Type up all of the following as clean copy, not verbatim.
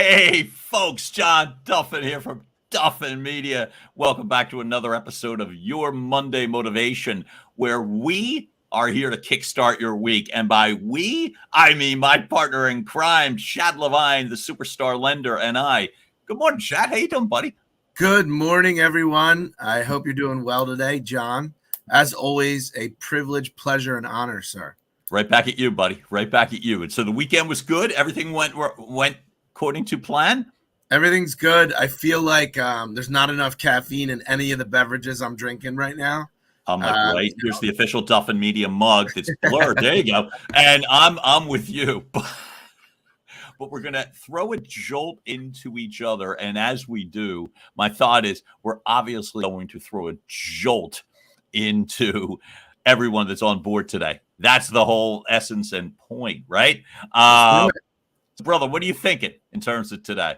Hey, folks, John Duffin here from Duffin Media. Welcome back to another episode of Your Monday Motivation, where we are here to kickstart your week. And by we, I mean my partner in crime, Shad Levine, the superstar lender, and I. Good morning, Shad. How you doing, buddy? Good morning, everyone. I hope you're doing well today, John. As always, a privilege, pleasure, and honor, sir. Right back at you, buddy. Right back at you. And so the weekend was good. Everything went according to plan. Everything's good. I feel like there's not enough caffeine in any of the beverages I'm drinking right now. I'm like, right. Here's the official Duffin Media mug that's blurred. There you go. And I'm with you. But we're going to throw a jolt into each other. And as we do, my thought is we're obviously going to throw a jolt into everyone that's on board today. That's the whole essence and point, right? Brother, what are you thinking in terms of today?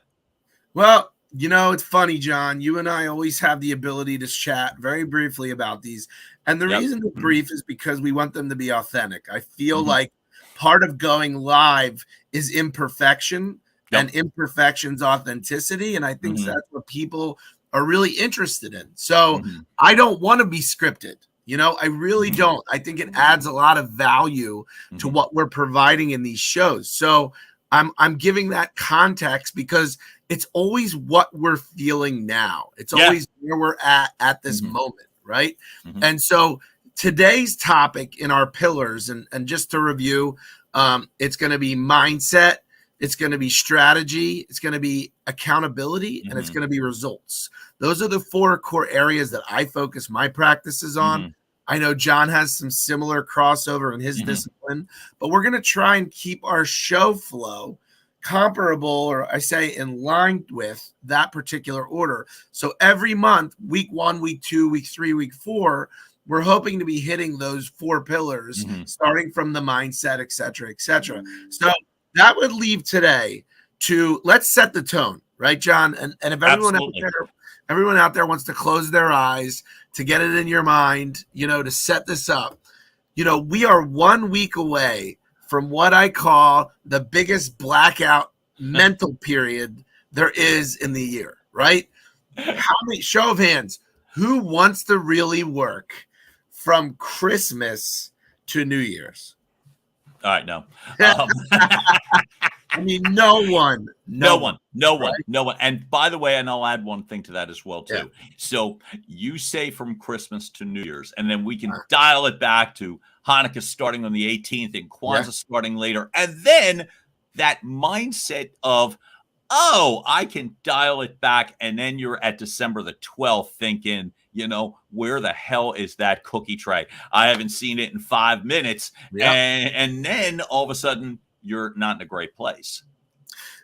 Well, it's funny, John. You and I always have the ability to chat very briefly about these. And the reason they're brief is because we want them to be authentic. I feel like part of going live is imperfection and imperfection's authenticity. And I think that's what people are really interested in. So I don't want to be scripted. I really don't. I think it adds a lot of value to what we're providing in these shows. So I'm giving that context because it's always what we're feeling now. It's always where we're at this moment, right? And so today's topic in our pillars, and just to review, it's going to be mindset, it's going to be strategy, it's going to be accountability, and it's going to be results. Those are the four core areas that I focus my practices on. I know John has some similar crossover in his discipline, but we're going to try and keep our show flow comparable, or I say in line with that particular order. So every month, week 1, week 2, week 3, week 4, we're hoping to be hitting those four pillars, starting from the mindset, et cetera, et cetera. So that would leave today to let's set the tone, right, John? And if everyone out there wants to close their eyes, to get it in your mind, to set this up, we are 1 week away from what I call the biggest blackout mental period there is in the year, right? How many, show of hands, who wants to really work from Christmas to New Year's? All right, no. I mean, no one. And by the way, and I'll add one thing to that as well, too. Yeah. So you say from Christmas to New Year's, and then we can dial it back to Hanukkah starting on the 18th and Kwanzaa starting later. And then that mindset of, I can dial it back. And then you're at December the 12th thinking, where the hell is that cookie tray? I haven't seen it in 5 minutes. Yeah. And then all of a sudden, you're not in a great place.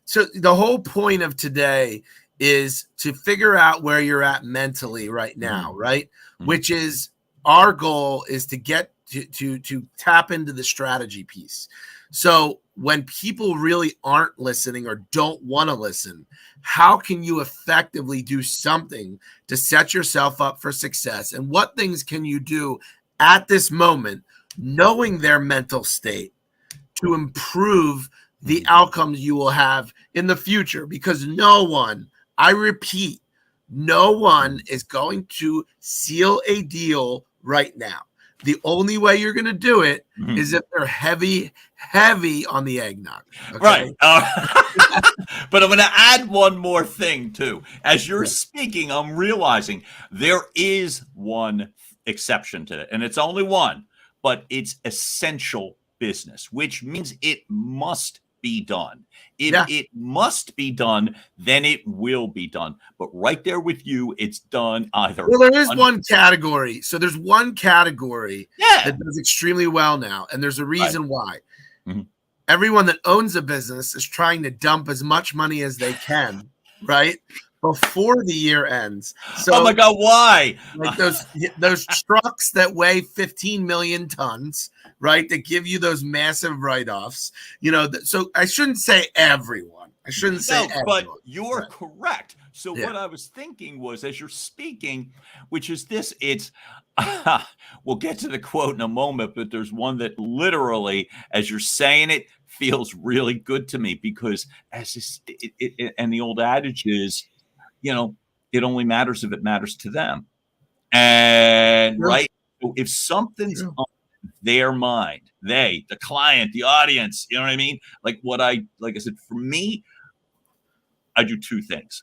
So the whole point of today is to figure out where you're at mentally right now, right? Which is our goal is to get to tap into the strategy piece. So when people really aren't listening or don't want to listen, how can you effectively do something to set yourself up for success? And what things can you do at this moment, knowing their mental state, to improve the outcomes you will have in the future? Because no one, I repeat, no one is going to seal a deal right now. The only way you're going to do it is if they're heavy on the eggnog. Okay? Right. But I'm going to add one more thing, too. As you're speaking, I'm realizing there is one exception to it, and it's only one, but it's essential business, which means it must be done. If it must be done, then it will be done. But right there with you, it's done either. Well, there is one category. So there's one category that does extremely well now, and there's a reason why. Everyone that owns a business is trying to dump as much money as they can, right, before the year ends. So, oh my God, why? Like those trucks that weigh 15 million tons, right, that give you those massive write-offs. So I shouldn't say everyone. But you're correct. So what I was thinking was, as you're speaking, which is this, it's we'll get to the quote in a moment, but there's one that literally, as you're saying it, feels really good to me because and the old adage is, it only matters if it matters to them. And right. So if something's on their mind, the client, the audience, you know what I mean? Like I said, for me, I do two things.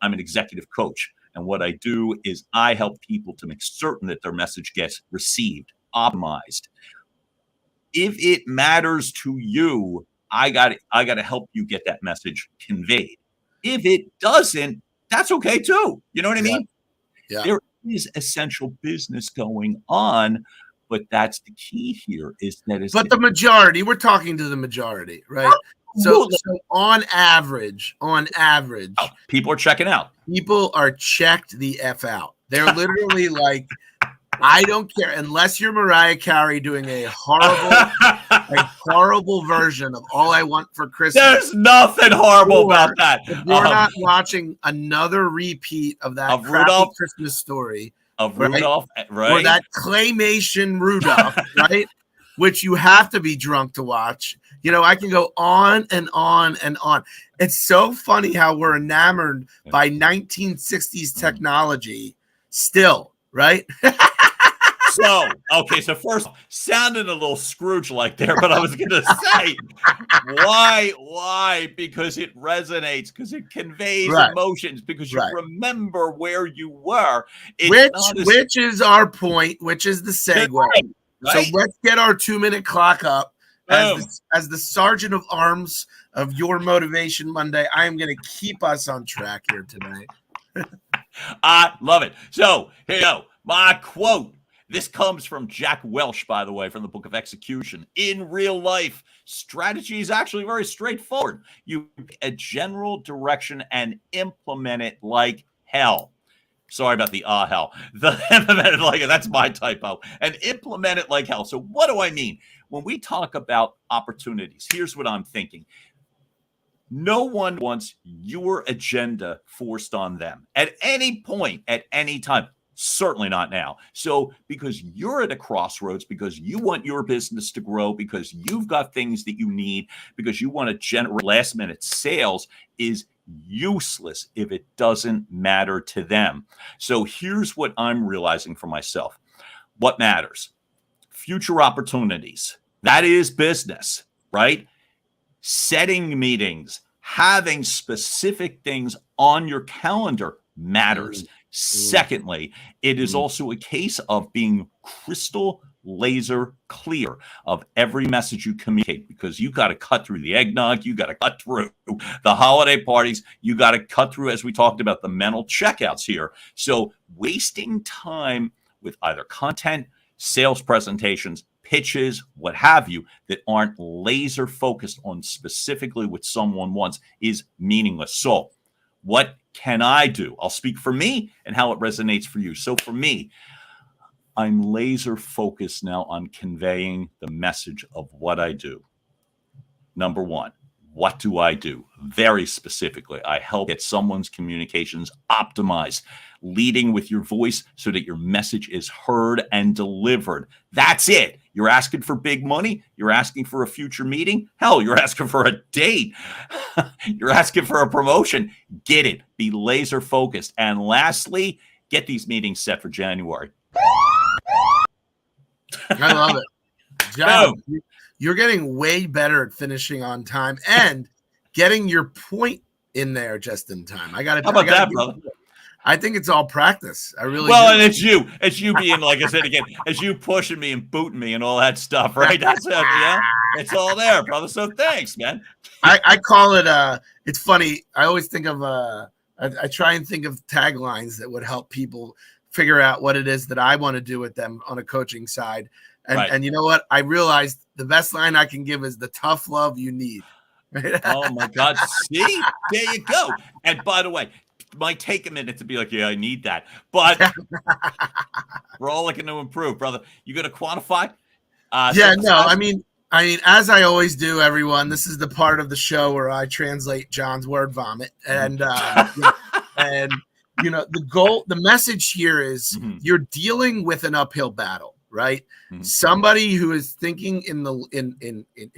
I'm an executive coach. And what I do is I help people to make certain that their message gets received, optimized. If it matters to you, I got to help you get that message conveyed. If it doesn't, that's okay too. You know what I mean? Yeah. There is essential business going on, but that's the key here is that it's the majority, we're talking to the majority, right? So on average, people are checking out. People are checked the F out. They're literally like, I don't care unless you're Mariah Carey doing a horrible version of All I Want for Christmas. There's nothing horrible about that. If you're not watching another repeat of that Rudolph Christmas Story of Rudolph, right? Or that claymation Rudolph, right? Which you have to be drunk to watch. I can go on and on and on. It's so funny how we're enamored by 1960s technology still, right? So first, sounded a little Scrooge-like there, but I was going to say, why? Because it resonates, because it conveys emotions, because you remember where you were. Which is our point, which is the segue. Right. So let's get our 2-minute clock up. As the sergeant of arms of your Motivation Monday, I am going to keep us on track here today. I love it. So here you go. My quote. This comes from Jack Welch, by the way, from the Book of Execution. In real life, strategy is actually very straightforward. You pick a general direction and implement it like hell. Sorry about the hell. Implement it like that's my typo. And implement it like hell. So what do I mean? When we talk about opportunities, here's what I'm thinking. No one wants your agenda forced on them at any point, at any time. Certainly not now. So because you're at a crossroads, because you want your business to grow, because you've got things that you need, because you want to generate last minute sales is useless if it doesn't matter to them. So here's what I'm realizing for myself. What matters? Future opportunities. That is business, right? Setting meetings, having specific things on your calendar matters. Secondly, it is also a case of being crystal laser clear of every message you communicate, because you got to cut through the eggnog, you got to cut through the holiday parties, you got to cut through, as we talked about, the mental checkouts here. So wasting time with either content, sales presentations, pitches, what have you, that aren't laser focused on specifically what someone wants is meaningless. So what can I do? I'll speak for me and how it resonates for you. So for me, I'm laser focused now on conveying the message of what I do. Number one, what do I do? Very specifically, I help get someone's communications optimized, leading with your voice so that your message is heard and delivered. That's it. You're asking for big money. You're asking for a future meeting. Hell, you're asking for a date. You're asking for a promotion. Get it. Be laser focused. And lastly, get these meetings set for January. I love it. John, you're getting way better at finishing on time and getting your point in there just in time. How about that, brother? I think it's all practice. I really do. And it's you being, like I said again, it's you pushing me and booting me and all that stuff, right? That's it, yeah. It's all there, brother. So thanks, man. I call it it's funny. I always think of I try and think of taglines that would help people figure out what it is that I want to do with them on a coaching side. And you know what? I realized the best line I can give is the tough love you need. Oh my God. See, there you go. And by the way, it might take a minute to be like, yeah, I need that. But we're all looking to improve, brother. You going to quantify? I mean, as I always do, everyone, this is the part of the show where I translate John's word vomit. And, the message here is you're dealing with an uphill battle, right? Mm-hmm. Somebody who is thinking in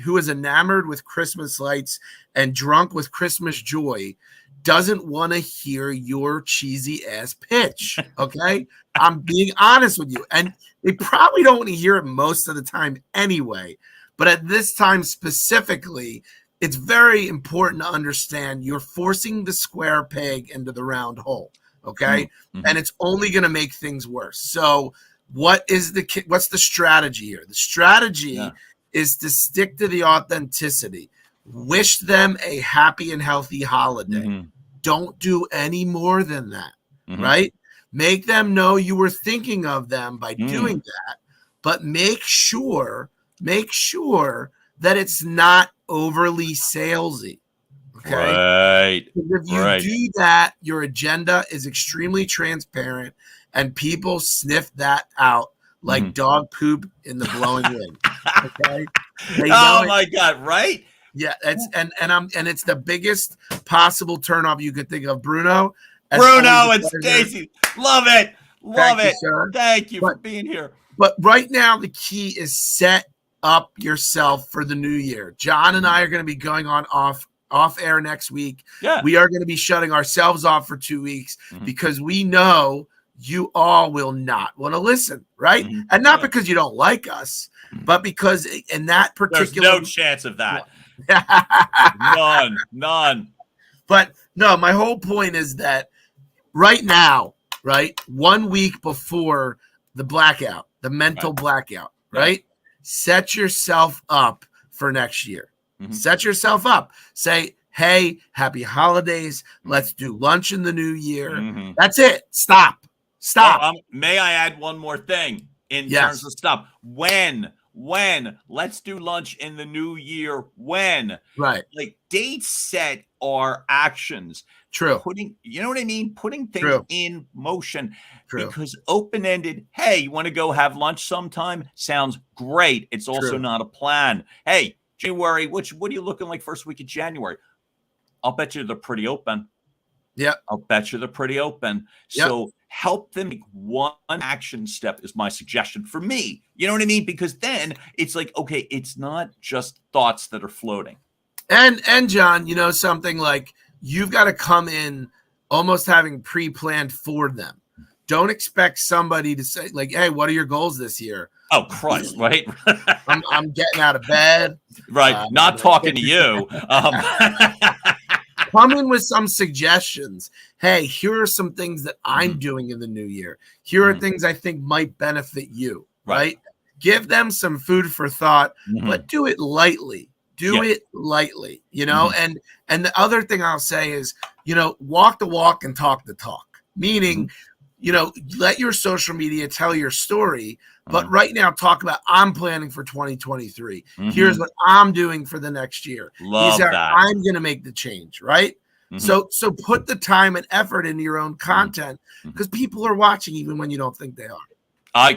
who is enamored with Christmas lights and drunk with Christmas joy doesn't want to hear your cheesy ass pitch. Okay. I'm being honest with you. And they probably don't want to hear it most of the time anyway. But at this time specifically, it's very important to understand you're forcing the square peg into the round hole. Okay. Mm-hmm. And it's only going to make things worse. So what's the strategy here? The strategy is to stick to the authenticity. Wish them a happy and healthy holiday. Mm-hmm. Don't do any more than that, right? Make them know you were thinking of them by doing that, but make sure that it's not overly salesy. Okay. Right. If you do that, your agenda is extremely transparent and people sniff that out like dog poop in the blowing wind. Okay. Oh my God. Right. Yeah. It's the biggest possible turnoff you could think of. Bruno and Stacy. Love it. Love it. Sir. Thank you for being here. But right now, the key is set up yourself for the new year. John and I are going to be going on off air next week. Yeah. We are going to be shutting ourselves off for 2 weeks because we know you all will not want to listen, right? And not because you don't like us, but because in that particular... There's no chance of that. None. But no, my whole point is that right now, right, 1 week before the blackout, the mental blackout, right? Set yourself up for next year. Set yourself up. Say, hey, happy holidays. Let's do lunch in the new year. That's it. Stop. May I add one more thing in terms of stop? When? Let's do lunch in the new year. When? Right. Like dates set are actions. True. You know what I mean? Putting things in motion. Because open-ended, hey, you want to go have lunch sometime? Sounds great. It's also not a plan. Hey, January, what are you looking like first week of January? I'll bet you they're pretty open. Yeah. I'll bet you they're pretty open. Yep. So help them make one action step is my suggestion for me. You know what I mean? Because then it's like, okay, it's not just thoughts that are floating. And John, something like you've got to come in almost having pre-planned for them. Don't expect somebody to say like, hey, what are your goals this year? Oh, Christ, right? I'm getting out of bed. Right. Not talking to you. Come in with some suggestions. Hey, here are some things that I'm doing in the new year. Here are things I think might benefit you, right? Give them some food for thought, but do it lightly. Do it lightly, And the other thing I'll say is, walk the walk and talk the talk. Meaning, let your social media tell your story, but right now talk about I'm planning for 2023. Here's what I'm doing for the next year. Love that. I'm going to make the change, right? So put the time and effort into your own content because people are watching even when you don't think they are.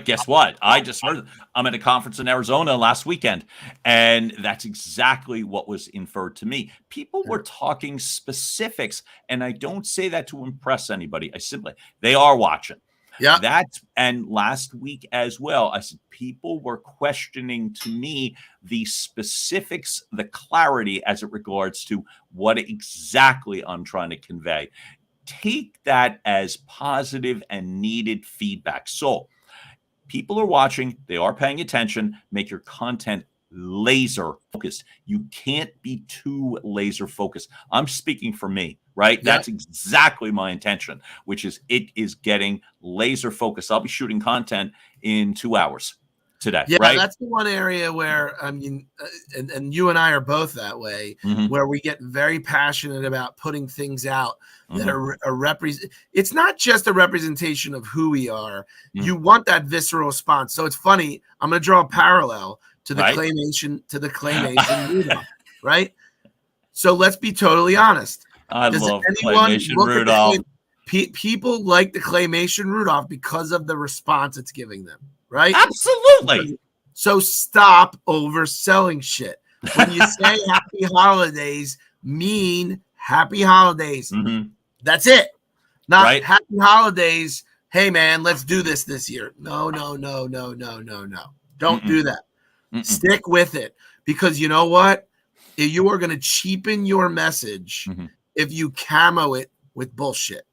Guess what? I just heard I'm at a conference in Arizona last weekend, and that's exactly what was inferred to me. People were talking specifics, and I don't say that to impress anybody. They are watching. Yeah. And last week as well, I said people were questioning to me the specifics, the clarity as it regards to what exactly I'm trying to convey. Take that as positive and needed feedback. So people are watching, they are paying attention, make your content laser focused. You can't be too laser focused. I'm speaking for me, right? Yeah. That's exactly my intention, which is it is getting laser focused. I'll be shooting content in 2 hours today. Yeah, right? That's the one area where, I mean, and you and I are both that way, where we get very passionate about putting things out that are it's not just a representation of who we are. You want that visceral response. So it's funny. I'm going to draw a parallel to the claymation Rudolph, right? So let's be totally honest. I love claymation Rudolph. People like the claymation Rudolph because of the response it's giving them, right? Absolutely. So stop overselling shit. When you say happy holidays, mean happy holidays. That's it. Not happy holidays, hey man, let's do this year. No. Don't do that. Stick with it, because you know what? You are going to cheapen your message if you camo it with bullshit.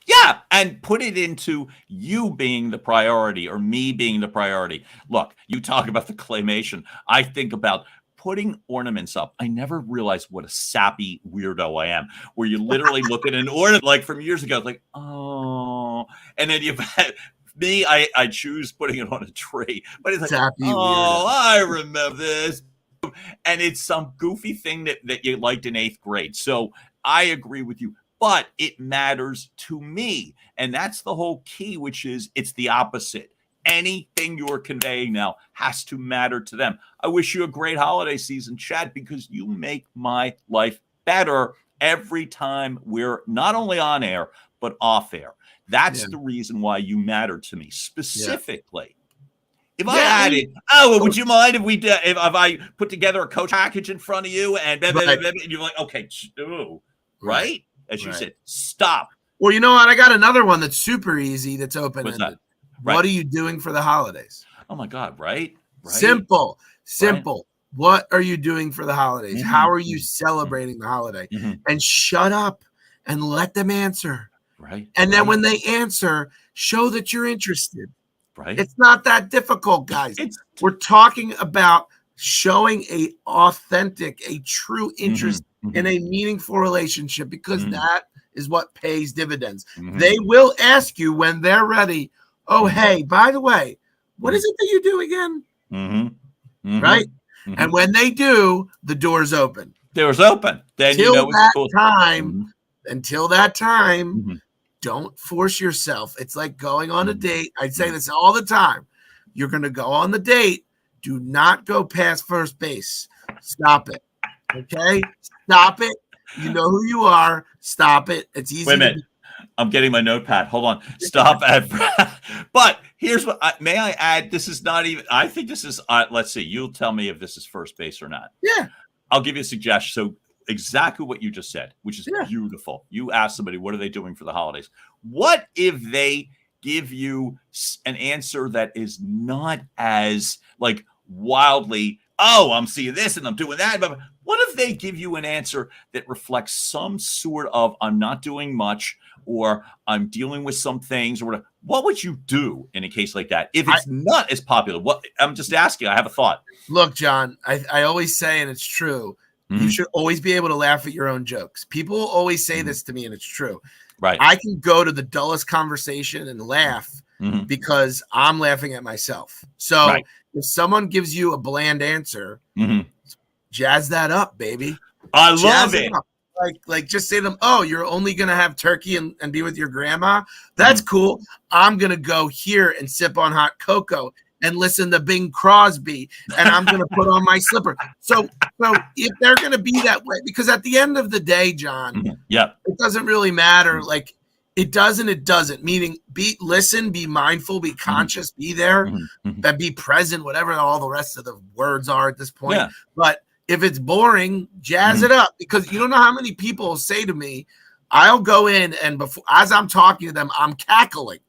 Yeah, and put it into you being the priority or me being the priority. Look, you talk about the claymation. I think about putting ornaments up. I never realized what a sappy weirdo I am, where you literally look at an ornament like from years ago, like, oh, and then you've had me, I choose putting it on a tree, but it's like, Sappy oh, weirdo. I remember this. And it's some goofy thing that you liked in 8th grade. So I agree with you, but it matters to me. And that's the whole key, which is it's the opposite. Anything you're conveying now has to matter to them. I wish you a great holiday season, Chad, because you make my life better every time we're not only on air, but off air. That's the reason why you matter to me specifically. If I added, would you mind if if I put together a coach package in front of you and you're like, okay, right? As you said, stop. Well, you know what? I got another one that's super easy. That's open-ended. What's that? Right. What are you doing for the holidays? Oh my God! Right? Simple. Right. What are you doing for the holidays? How are you celebrating the holiday? And shut up and let them answer. Right. And then when they answer, show that you're interested. Right. It's not that difficult, guys. We're talking about showing a true interest in a meaningful relationship, because that is what pays dividends. They will ask you when they're ready, oh, hey, by the way, what is it that you do again? Right? And when they do, the door's open. Door's open. Then until you know that cool. time, until that time, don't force yourself. It's like going on a date. I say this all the time. You're going to go on the date. Do not go past first base. Stop it. Okay? Stop it. You know who you are. Stop it. It's easy. Wait a minute. I'm getting my notepad. Hold on. Stop at. But here's what may I add? This is not even. I think this is. Let's see. You'll tell me if this is first base or not. Yeah. I'll give you a suggestion. So exactly what you just said, which is beautiful. You ask somebody, what are they doing for the holidays? What if they give you an answer that is not as like wildly, oh, I'm seeing this and I'm doing that. But what if they give you an answer that reflects some sort of, I'm not doing much, or I'm dealing with some things, or whatever? What would you do in a case like that if it's not as popular? What I'm just asking. I have a thought. Look, John, I always say, and it's true, you should always be able to laugh at your own jokes. People always say this to me, and it's true. Right. I can go to the dullest conversation and laugh because I'm laughing at myself. So if someone gives you a bland answer, jazz that up, baby. I love it. Like just say to them, oh, you're only going to have turkey and be with your grandma? That's cool. I'm going to go here and sip on hot cocoa and listen to Bing Crosby, and I'm going to put on my slipper. So if they're going to be that way, because at the end of the day, John, it doesn't really matter. Like it doesn't. Meaning, listen, be mindful, be conscious, be there, and be present. Whatever all the rest of the words are at this point. Yeah. But if it's boring, jazz it up, because you don't know how many people say to me, I'll go in and before as I'm talking to them, I'm cackling.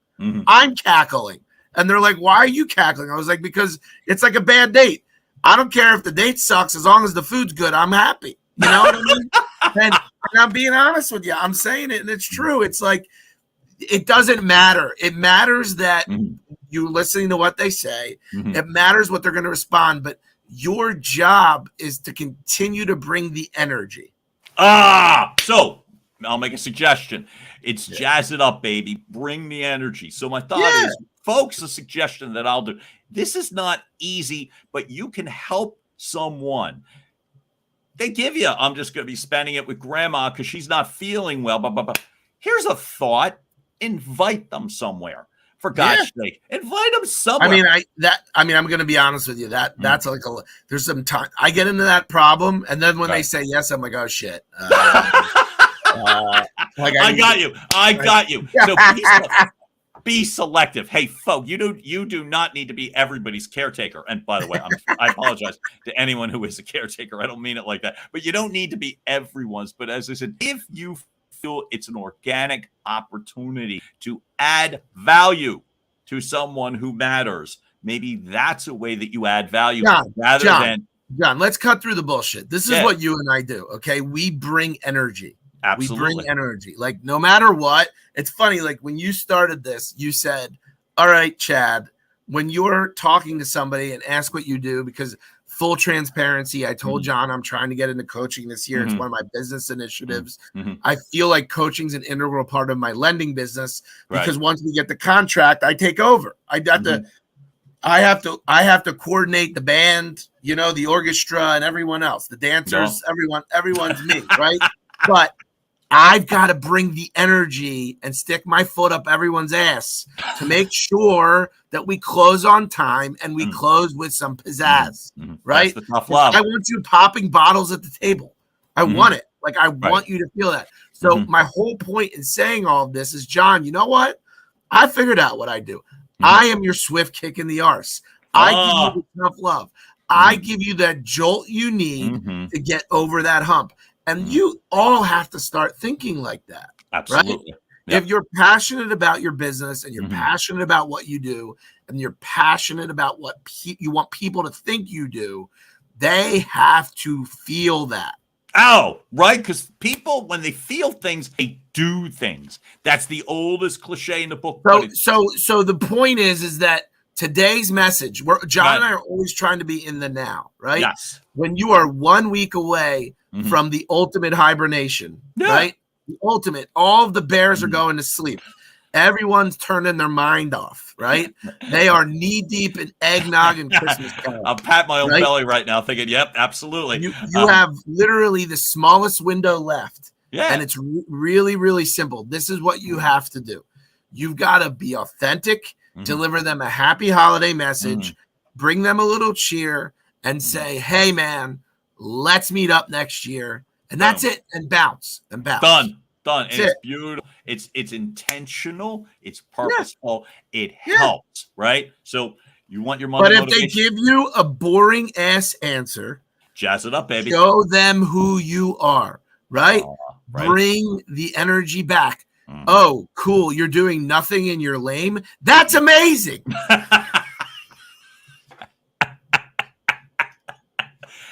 I'm cackling. And they're like, why are you cackling? I was like, because it's like a bad date. I don't care if the date sucks. As long as the food's good, I'm happy. You know what I mean? And I'm being honest with you. I'm saying it, and it's true. It's like, it doesn't matter. It matters that you're listening to what they say. It matters what they're going to respond. But your job is to continue to bring the energy. So I'll make a suggestion. It's jazz it up, baby. Bring the energy. So my thought is, folks, a suggestion that I'll do. This is not easy, but you can help someone. They give you, I'm just going to be spending it with grandma because she's not feeling well. But here's a thought. Invite them somewhere. For God's sake, invite them somewhere. I'm going to be honest with you. That's like there's some time I get into that problem, and then when they say yes, I'm like, oh shit. I got you. So be selective. Hey, folks, you do not need to be everybody's caretaker. And by the way, I apologize to anyone who is a caretaker. I don't mean it like that. But you don't need to be everyone's. But as I said, if you feel it's an organic opportunity to add value to someone who matters, maybe that's a way that you add value rather than John, let's cut through the bullshit. This is what you and I do. Okay. We bring energy. Absolutely. We bring energy. Like no matter what, it's funny. Like when you started this, you said, all right, Chad, when you're talking to somebody and ask what you do, because full transparency, I told John I'm trying to get into coaching this year. It's one of my business initiatives. I feel like coaching's an integral part of my lending business because once we get the contract, I take over. I have to coordinate the band, you know, the orchestra and everyone else, the dancers, everyone's me, right? But I've got to bring the energy and stick my foot up everyone's ass to make sure that we close on time and we close with some pizzazz, right? That's the tough love. I want you popping bottles at the table. I want it. Like I want you to feel that. So my whole point in saying all of this is, John, you know what? I figured out what I do. I am your swift kick in the arse. I give you the tough love. I give you that jolt you need to get over that hump. And you all have to start thinking like that. Absolutely. Right? Yep. If you're passionate about your business and you're passionate about what you do and you're passionate about what you want people to think you do, they have to feel that. Oh, right. Because people, when they feel things, they do things. That's the oldest cliche in the book. So the point is that today's message, John and I are always trying to be in the now, right? Yes. When you are 1 week away from the ultimate hibernation, right? The ultimate, all of the bears are going to sleep. Everyone's turning their mind off, right? They are knee deep in eggnog and Christmas carols. I'll pat my own belly right now thinking, yep, absolutely. You have literally the smallest window left. Yeah. And it's really, really simple. This is what you have to do. You've got to be authentic, deliver them a happy holiday message, bring them a little cheer, and say, hey, man, let's meet up next year. And that's it. And bounce. Done. And it's beautiful. It's intentional. It's purposeful. It helps, right? So you want your money. But if they give you a boring ass answer, jazz it up, baby. Show them who you are, right? Bring the energy back. Oh, cool. You're doing nothing and you're lame. That's amazing.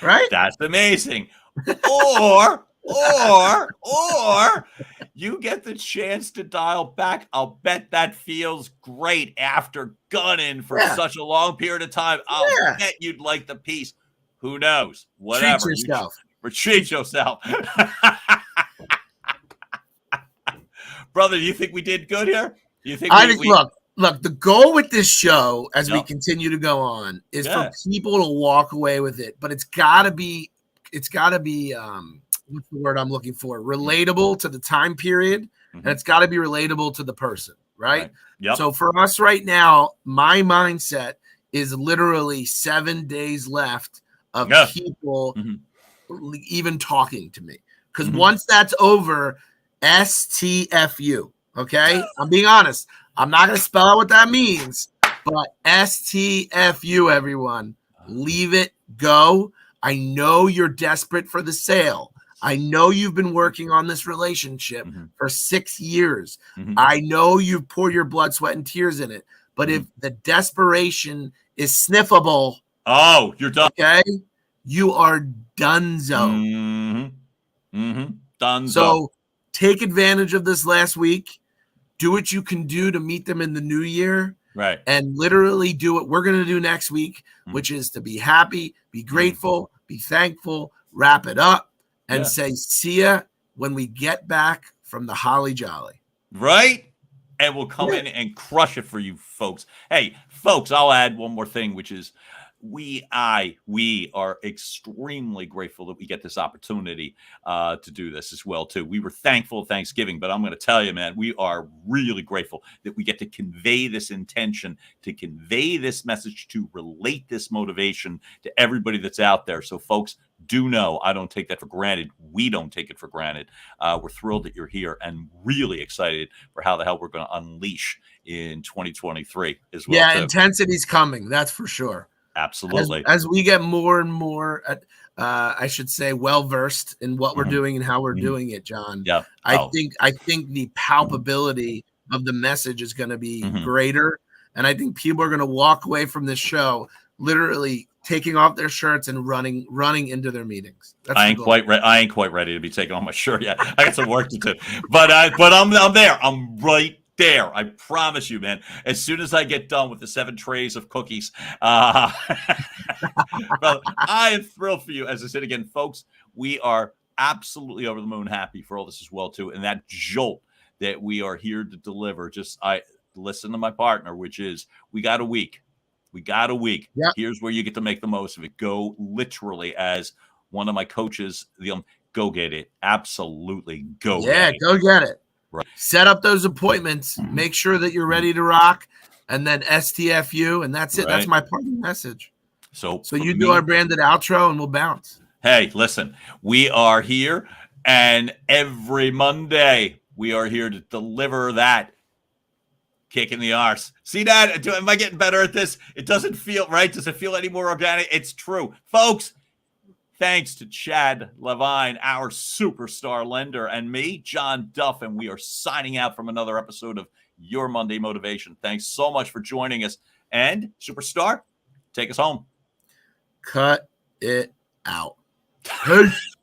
Right? That's amazing. Or you get the chance to dial back. I'll bet that feels great after gunning for such a long period of time. I'll bet you'd like the piece. Who knows? Whatever. Treat yourself. Brother, do you think we did good here? Do you think Look, the goal with this show as we continue to go on is for people to walk away with it, but it's gotta be what's the word I'm looking for? Relatable to the time period, and it's got to be relatable to the person, right? Yep. So for us right now, my mindset is literally 7 days left of people even talking to me. Because once that's over, STFU, okay? I'm being honest. I'm not going to spell out what that means, but STFU, everyone. Leave it go. I know you're desperate for the sale. I know you've been working on this relationship for 6 years. I know you've poured your blood, sweat, and tears in it. But if the desperation is sniffable, you're done. Okay, you are donezo. Donezo. So take advantage of this last week. Do what you can do to meet them in the new year. Right. And literally do what we're going to do next week, which is to be happy, be grateful, be thankful, wrap it up. And say, see ya when we get back from the Holly Jolly. Right? And we'll come in and crush it for you folks. Hey, folks, I'll add one more thing, which is we are extremely grateful that we get this opportunity to do this as well, too. We were thankful of Thanksgiving, but I'm going to tell you, man, we are really grateful that we get to convey this intention, to convey this message, to relate this motivation to everybody that's out there. So, folks, do know I don't take that for granted. We don't take it for granted. We're thrilled that you're here and really excited for how the hell we're going to unleash in 2023 as well. Yeah, intensity's coming. That's for sure. Absolutely. As we get more and more, I should say, well versed in what we're doing and how we're doing it, John. Yeah. I think the palpability of the message is going to be greater, and I think people are going to walk away from this show literally taking off their shirts and running into their meetings. I ain't quite ready to be taking off my shirt yet. I got some work to do, but I'm there. I'm right there. I promise you, man. As soon as I get done with the 7 trays of cookies, brother, I am thrilled for you. As I said again, folks, we are absolutely over the moon happy for all this as well too, and that jolt that we are here to deliver. I listen to my partner, which is we got a week. Yep. Here's where you get to make the most of it. Go literally, as one of my coaches, go get it. Absolutely go get it. Go get it. Right. Set up those appointments. Make sure that you're ready to rock, and then STFU, and that's it. Right. That's my parting message. So you do our branded outro, and we'll bounce. Hey, listen, we are here, and every Monday we are here to deliver that kick in the arse. See that? Am I getting better at this? It doesn't feel right. Does it feel any more organic? It's true. Folks, thanks to Chad Levine, our superstar lender, and me, John Duff, and we are signing out from another episode of Your Monday Motivation. Thanks so much for joining us. And, Superstar, take us home. Cut it out. Peace.